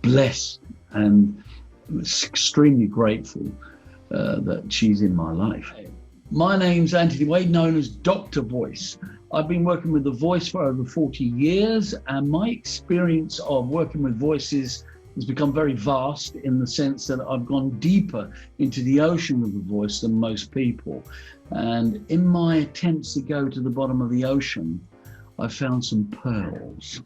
blessed and extremely grateful that she's in my life. My name's Anthony Wade, known as Dr. Voice. I've been working with the voice for over 40 years, and my experience of working with voices has become very vast in the sense that I've gone deeper into the ocean of the voice than most people. And in my attempts to go to the bottom of the ocean, I found some pearls.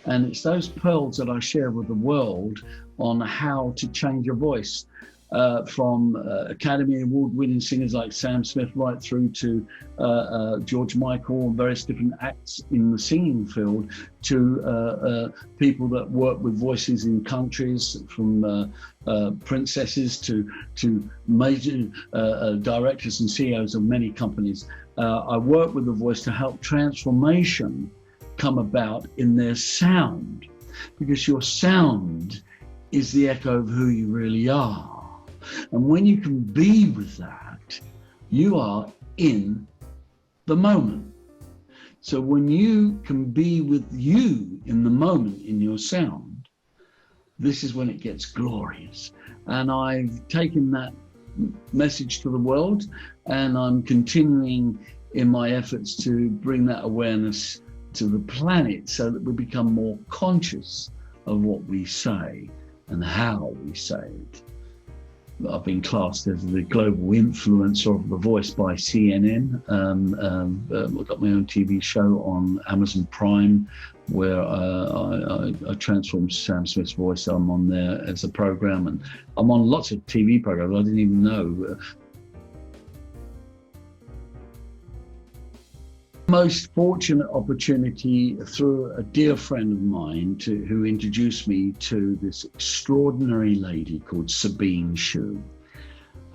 And it's those pearls that I share with the world on how to change your voice. From Academy Award-winning singers like Sam Smith right through to George Michael and various different acts in the singing field, to people that work with voices in countries, from princesses to major directors and CEOs of many companies. I work with the voice to help transformation come about in their sound, because your sound is the echo of who you really are. And when you can be with that, you are in the moment. So when you can be with you in the moment in your sound, this is when it gets glorious. And I've taken that message to the world, and I'm continuing in my efforts to bring that awareness to the planet so that we become more conscious of what we say and how we say it. I've been classed as the global influencer of the voice by CNN. I've got my own TV show on Amazon Prime where I transformed Sam Smith's voice. I'm on there as a program, and I'm on lots of TV programs I didn't even know. Most fortunate opportunity through a dear friend of mine who introduced me to this extraordinary lady called Sabine Schuh,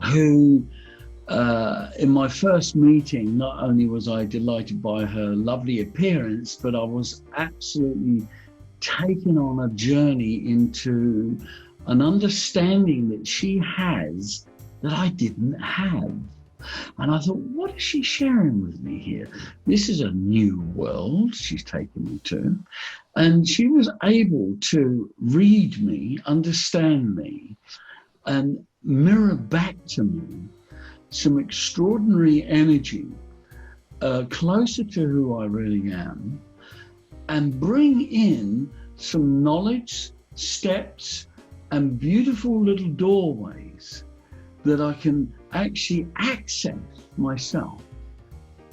who in my first meeting, not only was I delighted by her lovely appearance, but I was absolutely taken on a journey into an understanding that she has that I didn't have. And I thought, what is she sharing with me here? This is a new world she's taken me to. And she was able to read me, understand me, and mirror back to me some extraordinary energy, closer to who I really am, and bring in some knowledge, steps, and beautiful little doorways that I can actually access myself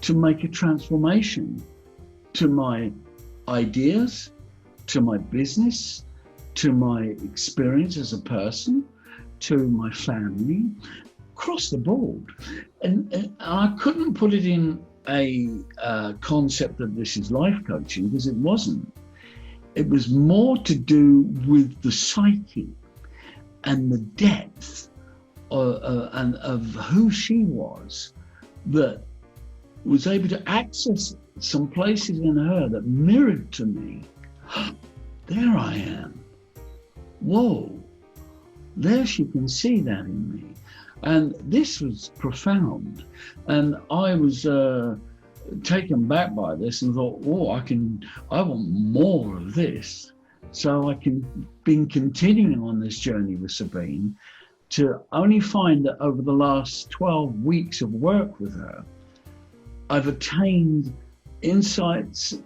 to make a transformation to my ideas, to my business, to my experience as a person, to my family, across the board. And I couldn't put it in a concept that this is life coaching, because it wasn't. It was more to do with the psyche and the depth and of who she was, that was able to access some places in her that mirrored to me. There I am. Whoa, there she can see that in me. And this was profound. And I was taken back by this and thought, oh, I want more of this. So I've been continuing on this journey with Sabine, to only find that over the last 12 weeks of work with her, I've attained insights,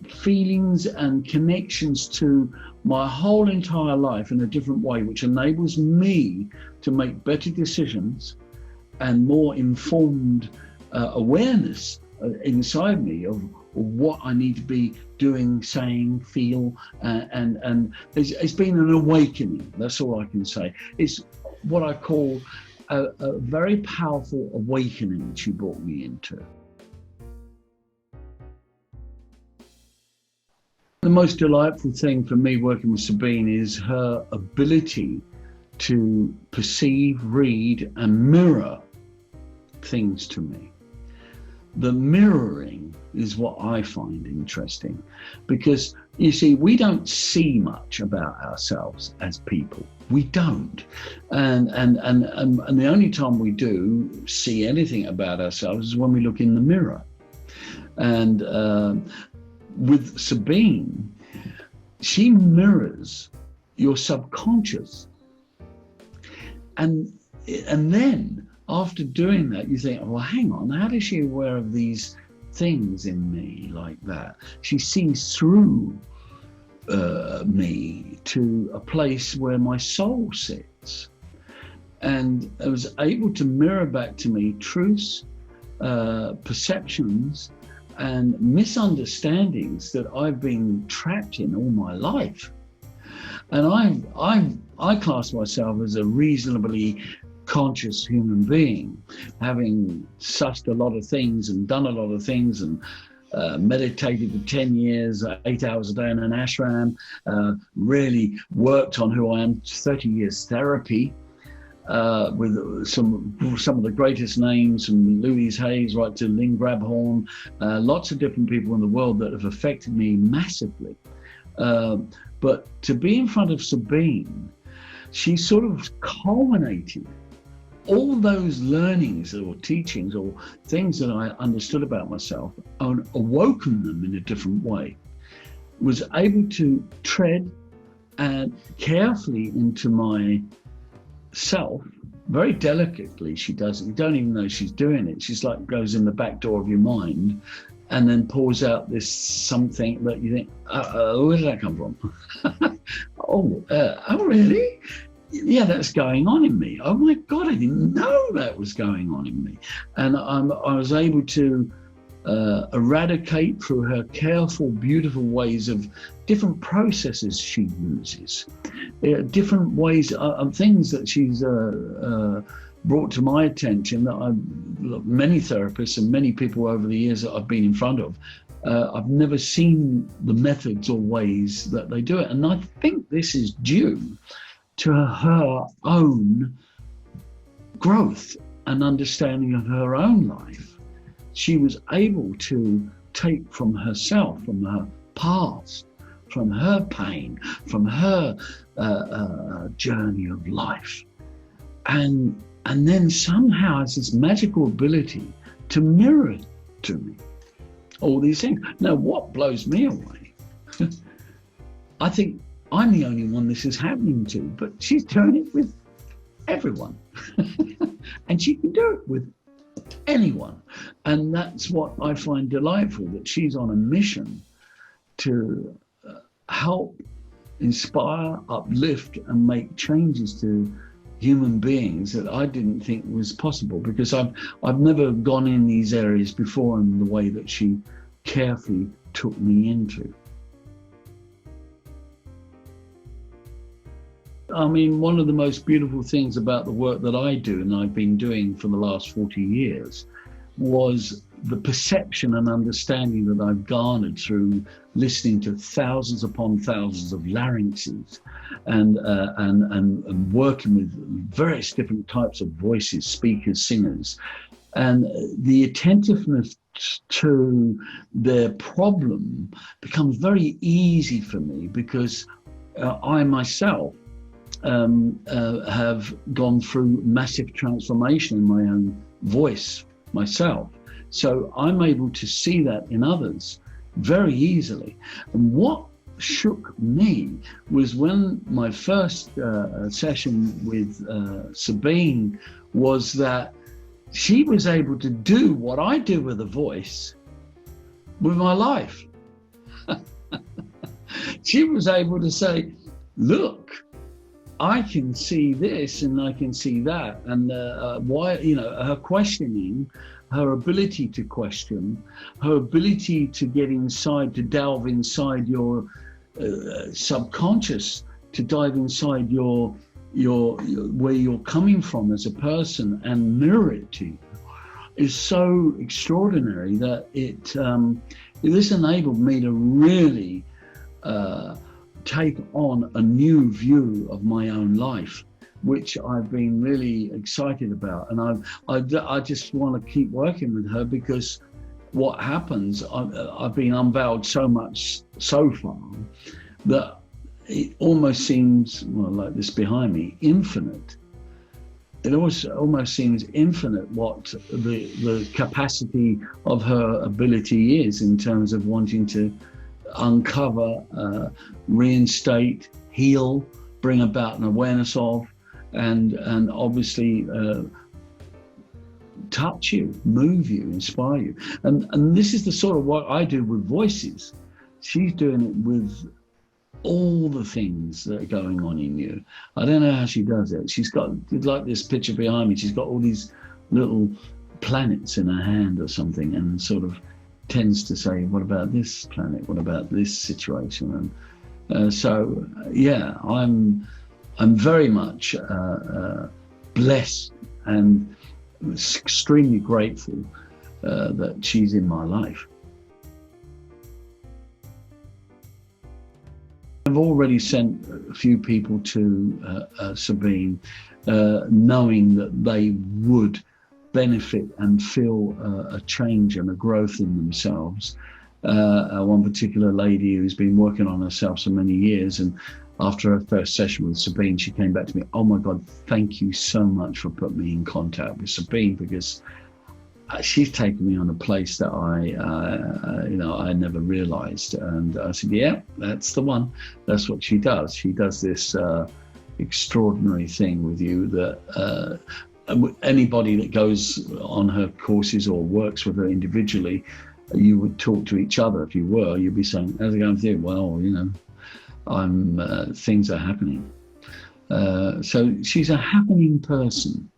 feelings and connections to my whole entire life in a different way, which enables me to make better decisions and more informed awareness inside me of what I need to be doing, saying, feel, and it's been an awakening. That's all I can say. It's what I call a very powerful awakening that she brought me into. The most delightful thing for me working with Sabine is her ability to perceive, read, and mirror things to me. The mirroring is what I find interesting, because you see, we don't see much about ourselves as people. We don't, and the only time we do see anything about ourselves is when we look in the mirror. And with Sabine, she mirrors your subconscious. And then after doing that, you think, well, hang on, how is she aware of these things in me like that? She sees through me to a place where my soul sits. And I was able to mirror back to me truths, perceptions, and misunderstandings that I've been trapped in all my life. And I class myself as a reasonably conscious human being, having sussed a lot of things and done a lot of things and meditated for 10 years, 8 hours a day in an ashram, really worked on who I am, 30 years therapy, with some of the greatest names, from Louise Hayes right to Lynn Grabhorn, lots of different people in the world that have affected me massively. But to be in front of Sabine, she sort of culminated all those learnings or teachings or things that I understood about myself and awoken them in a different way. Was able to tread and carefully into my self, very delicately she does it. You don't even know she's doing it. She's like goes in the back door of your mind and then pours out this something that you think, where did that come from? Oh, really? Yeah, that's going on in me. Oh my God, I didn't know that was going on in me. And I was able to eradicate through her careful, beautiful ways of different processes she uses, different ways of things that she's brought to my attention that many therapists and many people over the years that I've been in front of, I've never seen the methods or ways that they do it. And I think this is due to her own growth and understanding of her own life. She was able to take from herself, from her past, from her pain, from her journey of life, and then somehow has this magical ability to mirror to me all these things. Now, what blows me away, I think I'm the only one this is happening to, but she's doing it with everyone. And she can do it with anyone. And that's what I find delightful, that she's on a mission to help inspire, uplift, and make changes to human beings that I didn't think was possible, because I've never gone in these areas before in the way that she carefully took me into. I mean, one of the most beautiful things about the work that I do, and I've been doing for the last 40 years, was the perception and understanding that I've garnered through listening to thousands upon thousands of larynxes and working with various different types of voices, speakers, singers, and the attentiveness to their problem becomes very easy for me, because I myself have gone through massive transformation in my own voice myself. So I'm able to see that in others very easily. And what shook me was when my first session with Sabine was that she was able to do what I do with a voice with my life. She was able to say, look, I can see this and I can see that. And why, her questioning, her ability to question, her ability to get inside, to delve inside your subconscious, to dive inside your where you're coming from as a person and mirror it to you, is so extraordinary that this enabled me to really take on a new view of my own life, which I've been really excited about. And I just want to keep working with her, because what happens, I've been unveiled so much so far that it almost seems, well, like this behind me, infinite. It almost seems infinite what the capacity of her ability is in terms of wanting to uncover, reinstate, heal, bring about an awareness of, and obviously touch you, move you, inspire you. And this is the sort of what I do with voices. She's doing it with all the things that are going on in you. I don't know how she does it. She's got, like this picture behind me, she's got all these little planets in her hand or something, and sort of tends to say, what about this planet? What about this situation? And so, yeah, I'm very much blessed and extremely grateful that she's in my life. I've already sent a few people to Sabine, knowing that they would benefit and feel a change and a growth in themselves. One particular lady who's been working on herself so many years, and after her first session with Sabine, she came back to me, oh my God, thank you so much for putting me in contact with Sabine, because she's taken me on a place that I never realized. And I said, yeah, that's the one. That's what she does. She does this extraordinary thing with you that anybody that goes on her courses or works with her individually, you would talk to each other. If you were, you'd be saying, how's it going with you? Well, things are happening. So she's a happening person.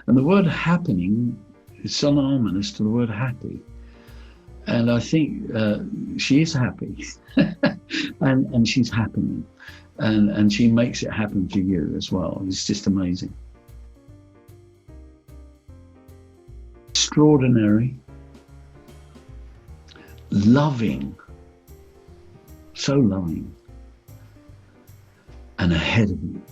And the word happening is synonymous to the word happy. And I think she is happy and she's happening. And she makes it happen for you as well. It's just amazing. Extraordinary, loving, so loving, and ahead of you.